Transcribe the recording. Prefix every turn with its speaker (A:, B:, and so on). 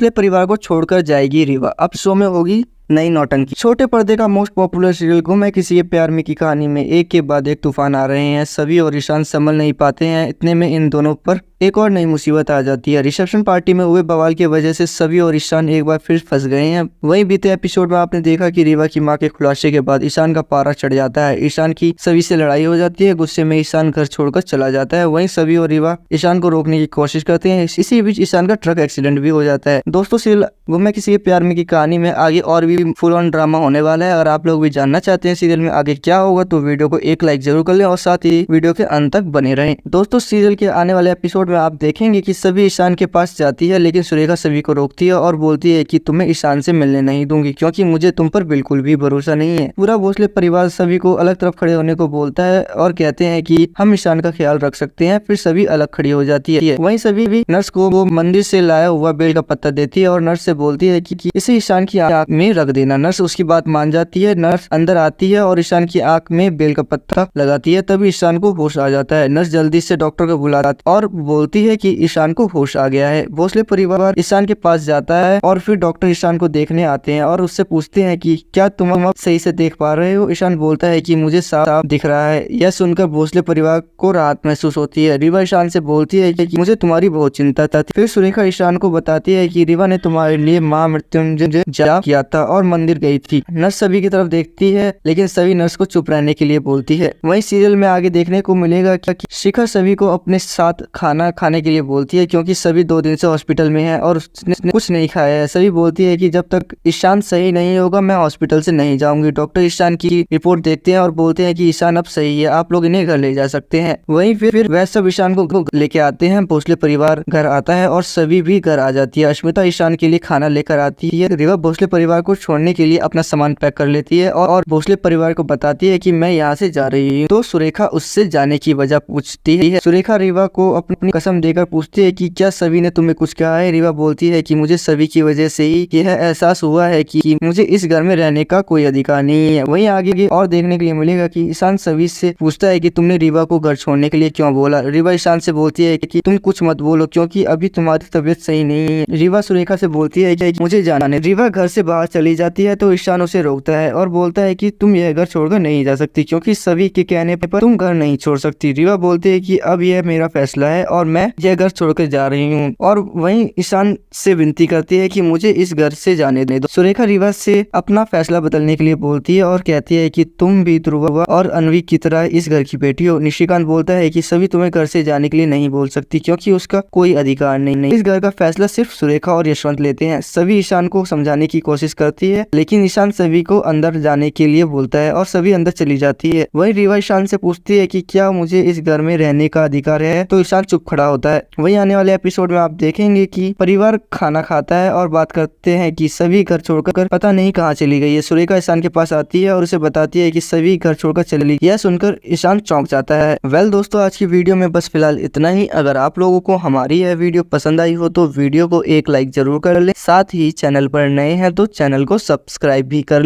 A: भोसले परिवार को छोड़कर जाएगी रीवा, अब शो में होगी नई नौटंकी। छोटे पर्दे का मोस्ट पॉपुलर सीरियल गुम है किसी के प्यार में की कहानी में एक के बाद एक तूफान आ रहे हैं। सभी और ईशान संभल नहीं पाते हैं, इतने में इन दोनों पर एक और नई मुसीबत आ जाती है। रिसेप्शन पार्टी में हुए बवाल की वजह से सभी और ईशान एक बार फिर फंस गए हैं। वहीं बीते एपिसोड में आपने देखा कि रीवा की मां के खुलासे के बाद ईशान का पारा चढ़ जाता है। ईशान की सभी से लड़ाई हो जाती है। गुस्से में ईशान घर छोड़कर चला जाता है। वहीं सभी और रीवा ईशान को रोकने की कोशिश करते हैं। इसी बीच ईशान का ट्रक एक्सीडेंट भी हो जाता है। दोस्तों, सीरियल गुम है किसी के प्यार में की कहानी में आगे और भी फुल ऑन ड्रामा होने वाला है। अगर आप लोग भी जानना चाहते हैं सीरियल में आगे क्या होगा तो वीडियो को एक लाइक जरूर कर लें और साथ ही वीडियो के अंत तक बने रहें। दोस्तों, सीरियल के आने वाले एपिसोड में आप देखेंगे कि सभी ईशान के पास जाती है, लेकिन सुरेखा सभी को रोकती है और बोलती है कि तुम्हें ईशान से मिलने नहीं दूंगी क्योंकि मुझे तुम पर बिल्कुल भी भरोसा नहीं है। पूरा भोसले परिवार सभी को अलग तरफ खड़े होने को बोलता है और कहते हैं कि हम ईशान का ख्याल रख सकते हैं। फिर सभी अलग खड़ी हो जाती है। वहीं सभी भी नर्स को वो मंदिर से लाया हुआ बेल का पत्ता देती है और नर्स से बोलती है कि इसे ईशान की आंख में रख देना। नर्स उसकी बात मान जाती है। नर्स अंदर आती है और ईशान की आंख में बेल का पत्ता लगाती है। तभी ईशान को होश आ जाता है। नर्स जल्दी से डॉक्टर को बुलाती और बोलती है कि ईशान को होश आ गया है। भोसले परिवार ईशान के पास जाता है और फिर डॉक्टर ईशान को देखने आते हैं और उससे पूछते हैं कि क्या तुम अब सही से देख पा रहे हो। ईशान बोलता है कि मुझे साफ दिख रहा है। यह सुनकर भोसले परिवार को राहत महसूस होती है। रीवा ईशान से बोलती है कि मुझे तुम्हारी बहुत चिंता था। फिर सुरेखा ईशान को बताती है कि रीवा ने तुम्हारे लिए मां मृत्युंजय जाप किया था और मंदिर गई थी। नर्स सभी की तरफ देखती है लेकिन सभी नर्स को चुप रहने के लिए बोलती है। वहीं सीरियल में आगे देखने को मिलेगा कि शिखा सभी को अपने साथ खाना खाने के लिए बोलती है क्योंकि सभी 2 दिन से हॉस्पिटल में है और उसने कुछ नहीं खाया है। सभी बोलती है कि जब तक ईशान सही नहीं होगा मैं हॉस्पिटल से नहीं जाऊंगी। डॉक्टर ईशान की रिपोर्ट देखते हैं और बोलते हैं कि ईशान अब सही है, आप लोग इन्हें घर ले जा सकते हैं। वहीं फिर वह सब ईशान को लेके आते हैं। भोसले परिवार घर आता है और सभी भी घर आ जाती है। अश्मिता ईशान के लिए खाना लेकर आती है। रीवा भोसले परिवार को छोड़ने के लिए अपना सामान पैक कर लेती है और भोसले परिवार को बताती है कि मैं यहाँ से जा रही हूँ। तो सुरेखा उससे जाने की वजह पूछती है। सुरेखा रीवा को अपनी कसम देकर पूछती है कि क्या सभी ने तुम्हें कुछ कहा है। रीवा बोलती है कि मुझे सभी की वजह से ही यह एहसास हुआ है कि मुझे इस घर में रहने का कोई अधिकार नहीं है। वहीं आगे और देखने के लिए मिलेगा कि ईशान सभी से पूछता है कि तुमने रीवा को घर छोड़ने के लिए क्यों बोला। रीवा ईशान से बोलती है कि तुम कुछ मत बोलो क्योंकि अभी तुम्हारी तबीयत सही नहीं है। रीवा सुरेखा से बोलती है कि मुझे जाना नहीं। रीवा घर से बाहर चली जाती है तो ईशान उसे रोकता है और बोलता है कि तुम यह घर छोड़कर नहीं जा सकती क्योंकि सभी के कहने पर तुम घर नहीं छोड़ सकती। रीवा बोलती है कि अब यह मेरा फैसला है और मैं यह घर छोड़कर जा रही हूँ। और वहीं ईशान से विनती करती है कि मुझे इस घर से जाने दे दो। सुरेखा रीवा से अपना फैसला बदलने के लिए बोलती है और कहती है कि तुम भी ध्रुवा और अनवी की तरह इस घर की बेटी हो। निशिकांत बोलता है कि सभी तुम्हें घर से जाने के लिए नहीं बोल सकती क्योंकि उसका कोई अधिकार नहीं। इस घर का फैसला सिर्फ सुरेखा और यशवंत लेते हैं। सभी ईशान को समझाने की कोशिश करती है लेकिन ईशान सभी को अंदर जाने के लिए बोलता है और सभी अंदर चली जाती है। वहीं रीवा ईशान से पूछती है कि क्या मुझे इस घर में रहने का अधिकार है तो ईशान चुप खड़ा होता है। वहीं आने वाले एपिसोड में आप देखेंगे कि परिवार खाना खाता है और बात करते हैं कि सभी घर छोड़कर पता नहीं कहाँ चली गई है। सुरेखा ईशान के पास आती है और उसे बताती है कि सभी घर छोड़कर चली गई। यह सुनकर ईशान चौंक जाता है। वेल दोस्तों, आज की वीडियो में बस फिलहाल इतना ही। अगर आप लोगों को हमारी यह वीडियो पसंद आई हो तो वीडियो को एक लाइक जरूर कर लें। साथ ही चैनल पर नए हैं तो चैनल को सब्सक्राइब भी कर